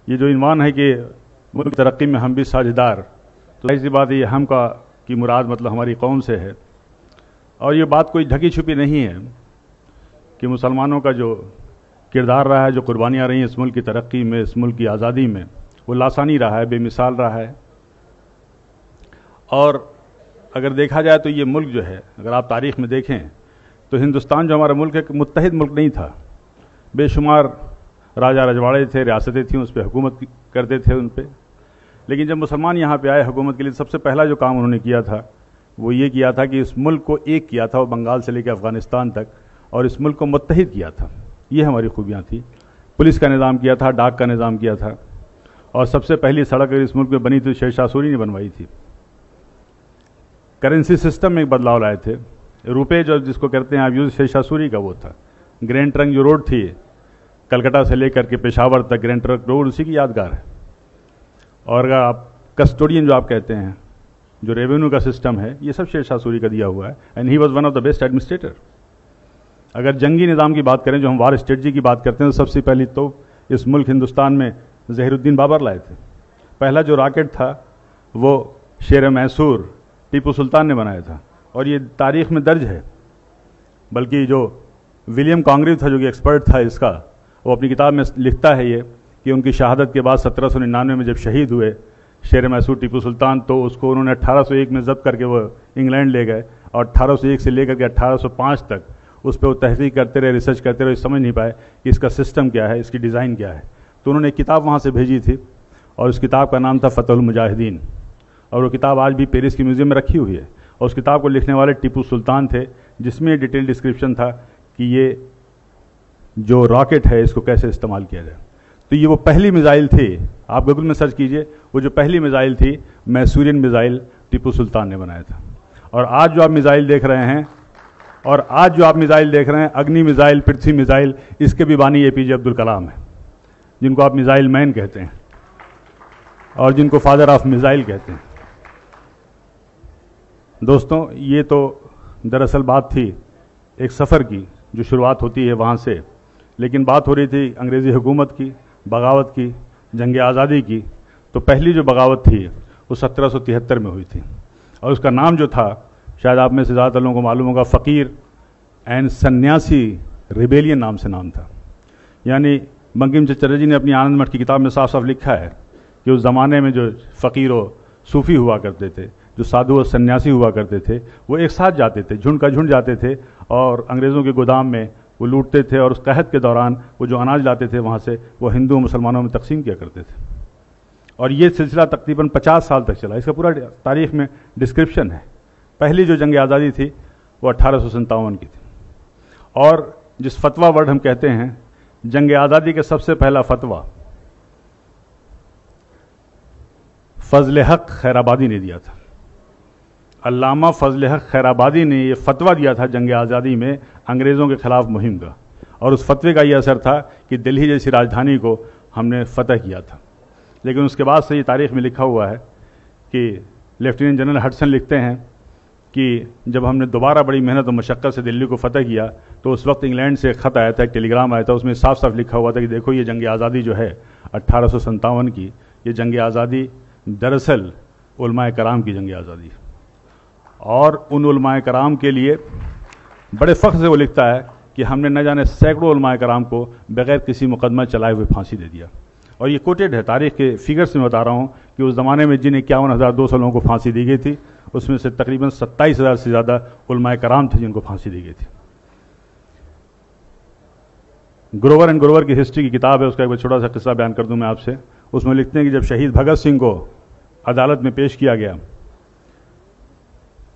ये जो इन्वान है कि मुल्क तरक्की में हम भी साझेदार, तो ऐसी बात है, ये हम का की मुराद मतलब हमारी कौम से है। और ये बात कोई ढकी छुपी नहीं है कि मुसलमानों का जो किरदार रहा है, जो कुर्बानियाँ रही हैं इस मुल्क की तरक्की में, इस मुल्क की आज़ादी में, वो लासानी रहा है, बेमिसाल रहा है। और अगर देखा जाए तो ये मुल्क जो है, अगर आप तारीख़ में देखें तो हिंदुस्तान जो हमारा मुल्क है, मुत्तहिद मुल्क नहीं था। बेशुमार राजा रजवाड़े थे, रियासतें थीं, उस पर हुकूमत करते थे उन पर। लेकिन जब मुसलमान यहाँ पे आए हुकूमत के लिए, सबसे पहला जो काम उन्होंने किया था वो ये किया था कि इस मुल्क को एक किया था, वो बंगाल से लेकर अफ़गानिस्तान तक, और इस मुल्क को मुत्तहिद किया था। ये हमारी खूबियाँ थी। पुलिस का निज़ाम किया था, डाक का निज़ाम किया था, और सबसे पहली सड़क इस मुल्क में बनी थी शेर शाह सूरी ने बनवाई थी। करेंसी सिस्टम में एक बदलाव लाए थे। रुपये जो जिसको कहते हैं आप यूज, शेर शाह सूरी का वो था। ग्रैंड ट्रंक जो रोड थी कलकत्ता से लेकर के पेशावर तक, ग्रैंड ट्रंक रोड उसी की यादगार है। और अगर आप कस्टोडियन जो आप कहते हैं, जो रेवेन्यू का सिस्टम है, ये सब शेर शाह सूरी का दिया हुआ है। And he was one of the best administrator. अगर जंगी निज़ाम की बात करें, जो हम वार स्ट्रेटजी की बात करते हैं, तो सबसे पहली तो इस मुल्क हिंदुस्तान में ज़हीरुद्दीन बाबर लाए थे। पहला जो रॉकेट था वो शेर मैसूर टीपू सुल्तान ने बनाया था, और ये तारीख़ में दर्ज है। बल्कि जो विलियम कॉन्ग्रीव था, जो कि एक्सपर्ट था इसका, वो अपनी किताब में लिखता है ये कि उनकी शहादत के बाद 1799 में जब शहीद हुए शेर मैसूर टीपू सुल्तान, तो उसको उन्होंने 1801 में ज़ब्त करके वो इंग्लैंड ले गए, और 1801 से लेकर के 1805 तक उस पर वो तहकीक करते रहे, रिसर्च करते रहे, समझ नहीं पाए कि इसका सिस्टम क्या है, इसकी डिज़ाइन क्या है। तो उन्होंने एक किताब वहाँ से भेजी थी, और उस किताब का नाम था फतहुल मुजाहिदीन, और वो किताब आज भी पेरिस के म्यूज़ियम में रखी हुई है। और उस किताब को लिखने वाले टीपू सुल्तान थे, जिसमें डिटेल डिस्क्रिप्शन था कि ये जो रॉकेट है इसको कैसे इस्तेमाल किया जाए। तो ये वो पहली मिसाइल थी, आप गूगल में सर्च कीजिए, वो जो पहली मिसाइल थी मैसूरियन मिसाइल टीपू सुल्तान ने बनाया था। और आज जो आप मिसाइल देख रहे हैं, अग्नि मिसाइल, पृथ्वी मिसाइल, इसके भी बानी APJ अब्दुल कलाम है, जिनको आप मिसाइल मैन कहते हैं और जिनको फादर ऑफ मिसाइल कहते हैं। दोस्तों, ये तो दरअसल बात थी एक सफ़र की, जो शुरुआत होती है वहाँ से। लेकिन बात हो रही थी अंग्रेज़ी हुकूमत की, बगावत की, जंग आज़ादी की। तो पहली जो बगावत थी वो 1773 में हुई थी, और उसका नाम जो था, शायद आप में से ज़्यादातर लोगों को मालूम होगा, फ़कीर एंड सन्यासी रिबेलियन नाम से नाम था। यानी बंकिम चंद्र जी ने अपनी आनंद मठ की किताब में साफ साफ लिखा है कि उस ज़माने में जो फ़कीर और सूफ़ी हुआ करते थे, जो साधु और सन्यासी हुआ करते थे, वो एक साथ जाते थे, झुंड का झुंड जाते थे, और अंग्रेज़ों के गोदाम में वो लूटते थे, और उस कहत के दौरान वो जो अनाज लाते थे वहाँ से, वो हिंदू और मुसलमानों में तकसीम किया करते थे। और ये सिलसिला तकरीबन 50 साल तक चला। इसका पूरा तारीख़ में डिस्क्रिप्शन है। पहली जो जंग आज़ादी थी वो 1857 की थी। और जिस फतवा वर्ड हम कहते हैं, जंग आज़ादी के सबसे पहला फतवा फजल हक खैराबादी ने दिया था। अल्लामा फजल हक खैराबादी ने ये फतवा दिया था जंग आज़ादी में अंग्रेज़ों के ख़िलाफ़ मुहिम का, और उस फतवे का ये असर था कि दिल्ली जैसी राजधानी को हमने फतह किया था। लेकिन उसके बाद से ये तारीख़ में लिखा हुआ है कि लेफ्टिनेंट जनरल हडसन लिखते हैं कि जब हमने दोबारा बड़ी मेहनत और मशक्क़त से दिल्ली को फतह किया, तो उस वक्त इंग्लैंड से एक ख़त आया था, एक टेलीग्राम आया था, उसमें साफ साफ लिखा हुआ था कि देखो ये जंग आज़ादी जो है 1857 की, ये जंग आज़ादी दरअसल उलमाए कराम की जंग आज़ादी है। और उन उलमाए कराम के लिए बड़े फ़ख्र से वो लिखता है कि हमने न जाने सैकड़ों उलमाए कराम को बग़ैर किसी मुकदमा चलाए हुए फांसी दे दिया। और ये कोटेड है, तारीख़ के फिगर्स में बता रहा हूँ कि उस ज़माने में जिन 51,200 लोगों को फांसी दी गई थी, उसमें से तकरीबन 27,000 से ज़्यादा उलमाए कराम थे जिनको फांसी दी गई थी। ग्रोवर एंड ग्रोवर की हिस्ट्री की किताब है, उसका एक छोटा सा किस्सा बयान कर दूं मैं आपसे। उसमें लिखते हैं कि जब शहीद भगत सिंह को अदालत में पेश किया गया,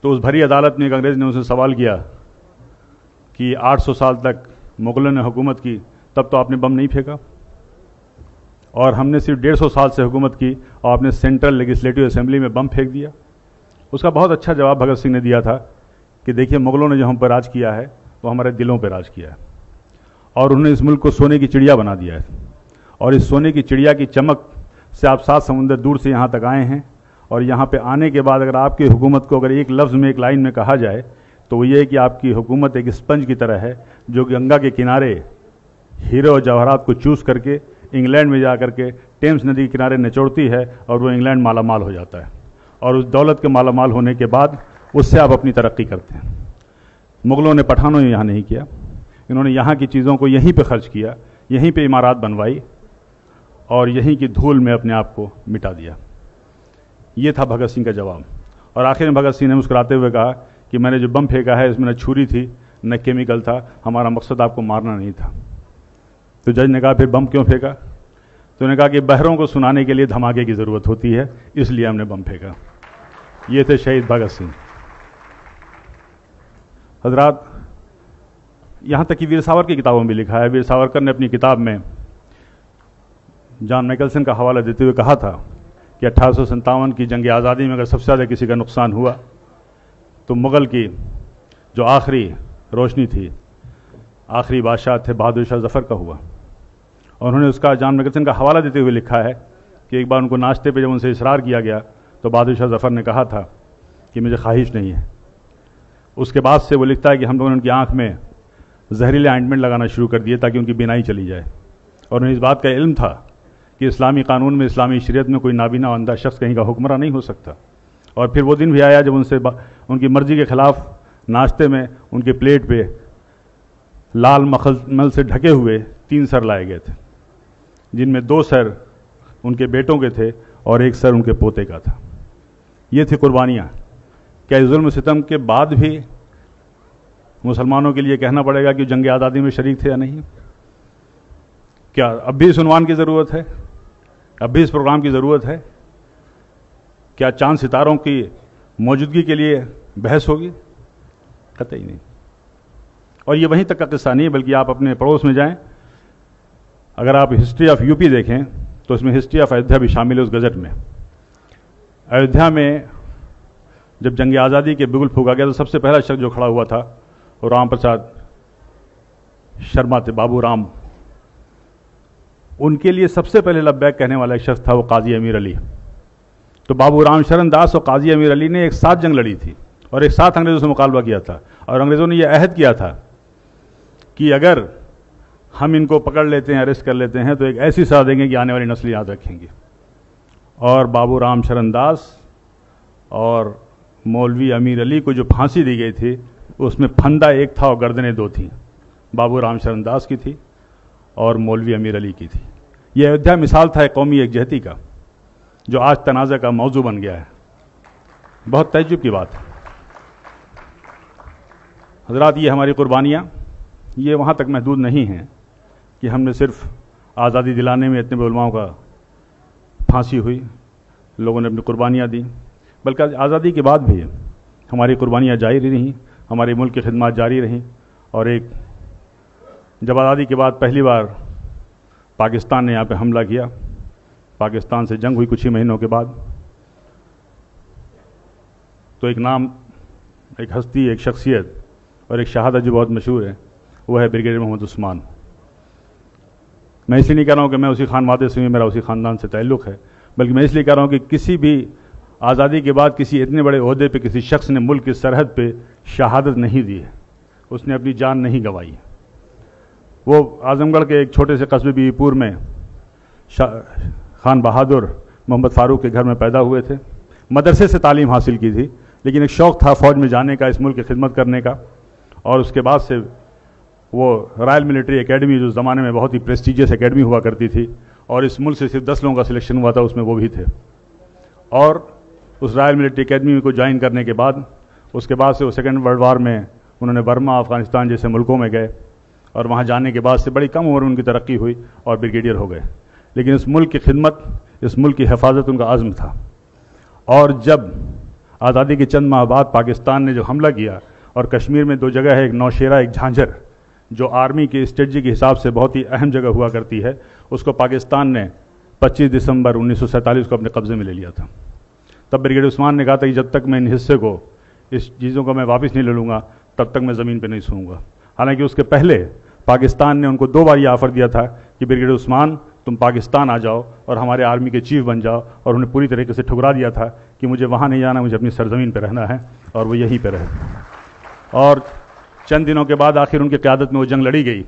तो उस भरी अदालत में एक अंग्रेज़ ने उनसे सवाल किया कि 800 साल तक मुग़लों ने हुकूमत की, तब तो आपने बम नहीं फेंका, और हमने सिर्फ 150 साल से हुकूमत की और आपने सेंट्रल लेजिस्लेटिव असेंबली में बम फेंक दिया। उसका बहुत अच्छा जवाब भगत सिंह ने दिया था कि देखिए, मुग़लों ने जो हम पर राज किया है वो हमारे दिलों पर राज किया है, और उन्होंने इस मुल्क को सोने की चिड़िया बना दिया है। और इस सोने की चिड़िया की चमक से आप 7 समुंदर दूर से यहाँ तक आए हैं, और यहाँ पे आने के बाद अगर आपकी हुकूमत को अगर एक लफ्ज़ में, एक लाइन में कहा जाए, तो वो ये है कि आपकी हुकूमत एक स्पंज की तरह है, जो गंगा के किनारे हीरे और जवाहरात को चूस करके इंग्लैंड में जा कर के टेम्स नदी के किनारे निचोड़ती है और वो इंग्लैंड माला माल हो जाता है, और उस दौलत के माला माल होने के बाद उससे आप अपनी तरक्की करते हैं। मुग़लों ने, पठानों ने यहाँ नहीं किया, इन्होंने यहाँ की चीज़ों को यहीं पे खर्च किया, यहीं पे इमारत बनवाई और यहीं की धूल में अपने आप को मिटा दिया। ये था भगत सिंह का जवाब। और आखिर में भगत सिंह ने मुस्कुराते हुए कहा कि मैंने जो बम फेंका है इसमें न छुरी थी न केमिकल था, हमारा मकसद आपको मारना नहीं था। तो जज ने कहा फिर बम क्यों फेंका? तो उन्होंने कहा कि बहरों को सुनाने के लिए धमाके की ज़रूरत होती है, इसलिए हमने बम फेंका। ये थे शहीद भगत सिंह। हजरात, यहाँ तक कि वीर सावरकर की किताबों में भी लिखा है। वीर सावरकर ने अपनी किताब में जॉन मैकलसन का हवाला देते हुए कहा था कि 1857 की जंग आज़ादी में अगर सबसे ज़्यादा किसी का नुकसान हुआ तो मुग़ल की जो आखिरी रोशनी थी, आखिरी बादशाह थे बहादुर शाह ज़फ़र का हुआ। और उन्होंने उसका जॉन मैकलसन का हवाला देते हुए लिखा है कि एक बार उनको नाश्ते पे जब उनसे इसरार किया गया तो बहादुर शाह ज़फ़र ने कहा था कि मुझे ख्वाहिश नहीं है। उसके बाद से वो लिखता है कि हम लोगों ने उनकी आँख में जहरीले ऑइंटमेंट लगाना शुरू कर दिए ताकि उनकी बीनाई चली जाए। और उन्हें इस बात का इल्म था कि इस्लामी कानून में, इस्लामी शरीयत में कोई नाबीना और अंधा शख्स कहीं का हुक्मरान नहीं हो सकता। और फिर वो दिन भी आया जब उनसे उनकी मर्जी के खिलाफ नाश्ते में उनके प्लेट पे लाल मखमल से ढके हुए 3 सर लाए गए थे, जिनमें 2 सर उनके बेटों के थे और 1 सर उनके पोते का था। ये थी कुर्बानियाँ। क्या इस जुल्म सितम के बाद भी मुसलमानों के लिए कहना पड़ेगा कि जंग आज़ादी में शरीक थे या नहीं? क्या अब भी इस उन्वान की ज़रूरत है? अब भी इस प्रोग्राम की ज़रूरत है? क्या चांद सितारों की मौजूदगी के लिए बहस होगी? कतई नहीं। और ये वहीं तक का किस्सा नहीं है, बल्कि आप अपने पड़ोस में जाएं, अगर आप हिस्ट्री ऑफ यूपी देखें तो इसमें हिस्ट्री ऑफ अयोध्या भी शामिल है उस गज़ट में। अयोध्या में जब जंग आज़ादी के बिगुल फूंका गया तो सबसे पहला शख्स जो खड़ा हुआ था वो राम प्रसाद शर्मा थे, बाबू राम। उनके लिए सबसे पहले लब्बैक कहने वाला एक शख्स था वो काजी अमीर अली। तो बाबू राम शरण दास और काजी अमीर अली ने एक साथ जंग लड़ी थी और एक साथ अंग्रेज़ों से मुकाबला किया था। और अंग्रेज़ों ने यह अहद किया था कि अगर हम इनको पकड़ लेते हैं, अरेस्ट कर लेते हैं, तो एक ऐसी सज़ा देंगे कि आने वाली नस्ल याद रखेंगी। और बाबू राम शरण दास और मौलवी अमीर अली को जो फांसी दी गई थी उसमें फंदा एक था और गर्दनें 2 थीं। बाबू राम शरण दास की थी और मौलवी अमीर अली की थी। यह अयोध्या मिसाल था एक कौमी एकजहती का, जो आज तनाज़ा का मौजू बन गया है। बहुत तअज्जुब की बात है हज़रात। ये हमारी कुर्बानियाँ ये वहाँ तक महदूद नहीं हैं कि हमने सिर्फ आज़ादी दिलाने में इतने उलमाओं का फांसी हुई, लोगों ने अपनी कुर्बानियाँ दी, बल्कि आज़ादी के बाद भी हमारी कुर्बानियाँ जारी रहीं, हमारे मुल्क की खिदमत जारी रहीं। और एक जब आज़ादी के बाद पहली बार पाकिस्तान ने यहाँ पे हमला किया, पाकिस्तान से जंग हुई कुछ ही महीनों के बाद, तो एक नाम, एक हस्ती, एक शख्सियत और एक शहादत जो बहुत मशहूर है वो है ब्रिगेडियर मोहम्मद उस्मान। मैं इसलिए नहीं कह रहा हूँ कि मैं उसी खानवादे से हूँ, मेरा उसी ख़ानदान से ताल्लुक़ है, बल्कि मैं इसलिए कह रहा हूँ कि किसी भी आज़ादी के बाद किसी इतने बड़े ओहदे पे किसी शख्स ने मुल्क की सरहद पे शहादत नहीं दी है, उसने अपनी जान नहीं गंवाई। वो आज़मगढ़ के एक छोटे से कस्बे बीवीपुर में खान बहादुर मोहम्मद फ़ारूक के घर में पैदा हुए थे। मदरसे से तालीम हासिल की थी, लेकिन एक शौक़ था फ़ौज में जाने का, इस मुल्क की खिदमत करने का। और उसके बाद से वो रॉयल मिलिट्री एकेडमी, जो ज़माने में बहुत ही प्रेस्टिजियस एकेडमी हुआ करती थी, और इस मुल्क से सिर्फ 10 लोगों का सिलेक्शन हुआ था, उसमें वो भी थे। और उस रॉयल मिलिट्री एकेडमी को ज्वाइन करने के बाद उसके बाद से वो सेकेंड वर्ल्ड वार में उन्होंने बर्मा, अफ़गानिस्तान जैसे मुल्कों में गए, और वहाँ जाने के बाद से बड़ी कम उम्र में उनकी तरक्की हुई और ब्रिगेडियर हो गए। लेकिन इस मुल्क की खिदमत, इस मुल्क की हिफाजत उनका आज़म था। और जब आज़ादी के चंद माह बाद पाकिस्तान ने जो हमला किया, और कश्मीर में 2 जगह है, एक नौशेरा, एक झांझर, जो आर्मी की स्ट्रेटजी के हिसाब से बहुत ही अहम जगह हुआ करती है, उसको पाकिस्तान ने 25 दिसंबर 1947 को अपने कब्ज़े में ले लिया था। तब ब्रिगेडियर उस्मान ने कहा था कि जब तक मैं इन हिस्से को, इस चीज़ों को मैं वापस नहीं ले लूँगा, तब तक मैं ज़मीन पर नहीं सोऊंगा। हालांकि उसके पहले पाकिस्तान ने उनको 2 बार ये ऑफ़र दिया था कि ब्रिगेडियर उस्मान तुम पाकिस्तान आ जाओ और हमारे आर्मी के चीफ बन जाओ, और उन्हें पूरी तरीके से ठुकरा दिया था कि मुझे वहाँ नहीं जाना, मुझे अपनी सरजमीन पर रहना है, और वो यहीं पर रहे। और चंद दिनों के बाद आखिर उनकी क़यादत में वो जंग लड़ी गई,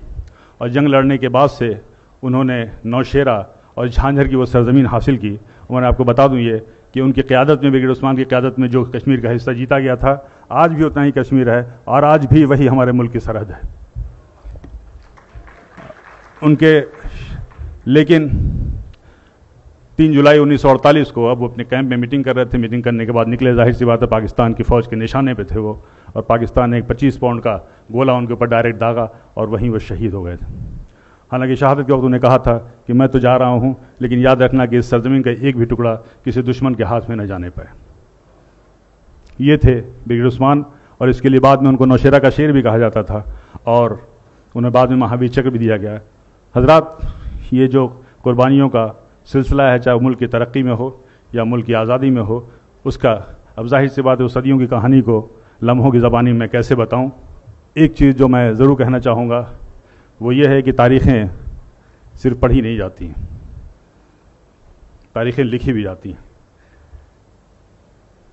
और जंग लड़ने के बाद से انہوں نے نوشیرہ اور جھانجھر کی وہ سرزمین حاصل کی. میں آپ کو بتا دوں یہ کہ ان کی قیادت میں، برگیڈیئر عثمان کی قیادت میں جو کشمیر کا حصہ جیتا گیا تھا، آج بھی اتنا ہی کشمیر ہے اور آج بھی وہی ہمارے ملک کی سرحد ہے. ان کے لیکن 3 جولائی 1948 کو اب وہ اپنے کیمپ میں میٹنگ کر رہے تھے. میٹنگ کرنے کے بعد نکلے، ظاہر سی بات ہے پاکستان کی فوج کے نشانے پہ تھے وہ، اور پاکستان نے ایک 25 پاؤنڈ کا گولہ ان کے اوپر ڈائریکٹ داغا اور وہیں وہ شہید ہو گئے تھے. حالانکہ شہادت کے وقت انہوں نے کہا تھا کہ میں تو جا رہا ہوں، لیکن یاد رکھنا کہ اس سرزمین کا ایک بھی ٹکڑا کسی دشمن کے ہاتھ میں نہ جانے پائے. یہ تھے برگیڈیئر عثمان، اور اس کے لیے بعد میں ان کو نوشیرہ کا شیر بھی کہا جاتا تھا اور انہیں بعد میں مہاویر چکر بھی دیا گیا. حضرات، یہ جو قربانیوں کا سلسلہ ہے، چاہے ملک کی ترقی میں ہو یا ملک کی آزادی میں ہو، اس کا اب ظاہر سی بات ہے صدیوں کی کہانی کو لمحوں کی زبانی میں کیسے بتاؤں. ایک چیز جو میں ضرور کہنا چاہوں گا وہ یہ ہے کہ تاریخیں صرف پڑھی نہیں جاتی ہیں، تاریخیں لکھی بھی جاتی ہیں.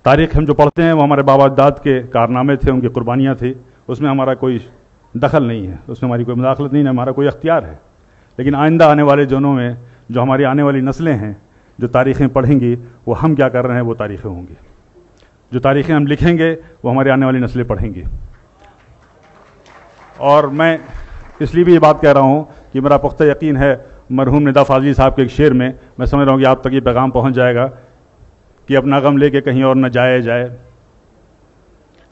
تاریخ ہم جو پڑھتے ہیں وہ ہمارے بابا اجداد کے کارنامے تھے، ان کی قربانیاں تھیں، اس میں ہمارا کوئی دخل نہیں ہے، اس میں ہماری کوئی مداخلت نہیں ہے، ہمارا کوئی اختیار ہے. لیکن آئندہ آنے والے دنوں میں جو ہماری آنے والی نسلیں ہیں جو تاریخیں پڑھیں گی، وہ ہم کیا کر رہے ہیں وہ تاریخیں ہوں گی. جو تاریخیں ہم لکھیں گے وہ ہماری آنے والی نسلیں پڑھیں گی. اور میں اس لیے بھی یہ بات کہہ رہا ہوں کہ میرا پختہ یقین ہے مرحوم ندا فاضلی صاحب کے ایک شعر میں میں سمجھ رہا ہوں کہ آپ تک یہ پیغام پہنچ جائے گا کہ اپنا غم لے کے کہیں اور نہ جائے جائے،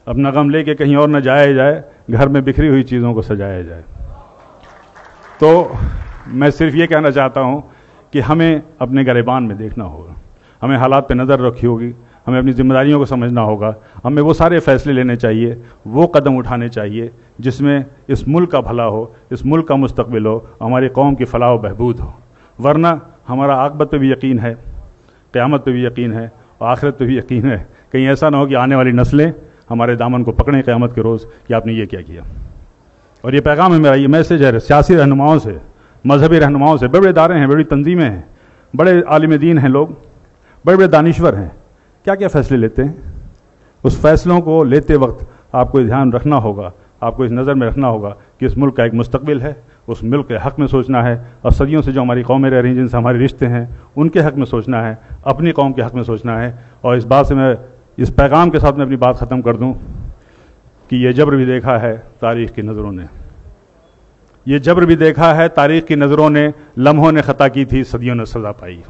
اپنا غم لے کے کہیں اور نہ جائے جائے، گھر میں بکھری ہوئی چیزوں کو سجایا جائے. تو میں صرف یہ کہنا چاہتا ہوں کہ ہمیں اپنے گریبان میں دیکھنا ہوگا، ہمیں حالات پہ نظر رکھی ہوگی، ہمیں اپنی ذمہ داریوں کو سمجھنا ہوگا، ہمیں وہ سارے فیصلے لینے چاہیے، وہ قدم اٹھانے چاہیے جس میں اس ملک کا بھلا ہو، اس ملک کا مستقبل ہو، ہماری قوم کی فلاح و بہبود ہو. ورنہ ہمارا عاقبت پہ بھی یقین ہے، قیامت پہ بھی یقین ہے اور آخرت پہ بھی یقین ہے. کہیں ایسا نہ ہو کہ آنے والی نسلیں ہمارے دامن کو پکڑیں قیامت کے روز کہ آپ نے یہ کیا کیا. اور یہ پیغام ہے میرا، یہ میسج ہے سیاسی رہنماؤں سے، مذہبی رہنماؤں سے. بڑے بڑے ادارے ہیں، بڑی تنظیمیں ہیں، بڑے عالم دین ہیں لوگ، بڑے بڑے دانشور ہیں، کیا کیا فیصلے لیتے ہیں. اس فیصلوں کو لیتے وقت آپ کو دھیان رکھنا ہوگا، آپ کو اس نظر میں رکھنا ہوگا کہ اس ملک کا ایک مستقبل ہے، اس ملک کے حق میں سوچنا ہے، اور صدیوں سے جو ہماری قومیں رہ رہی ہیں، جن سے ہمارے رشتے ہیں، ان کے حق میں سوچنا ہے، اپنی قوم کے حق میں سوچنا ہے. اور اس بات سے میں اس پیغام کے ساتھ میں اپنی بات ختم کر دوں کہ یہ جبر بھی دیکھا ہے تاریخ کی نظروں نے، یہ جبر بھی دیکھا ہے تاریخ کی نظروں نے، لمحوں نے خطا کی تھی، صدیوں نے سزا پائی.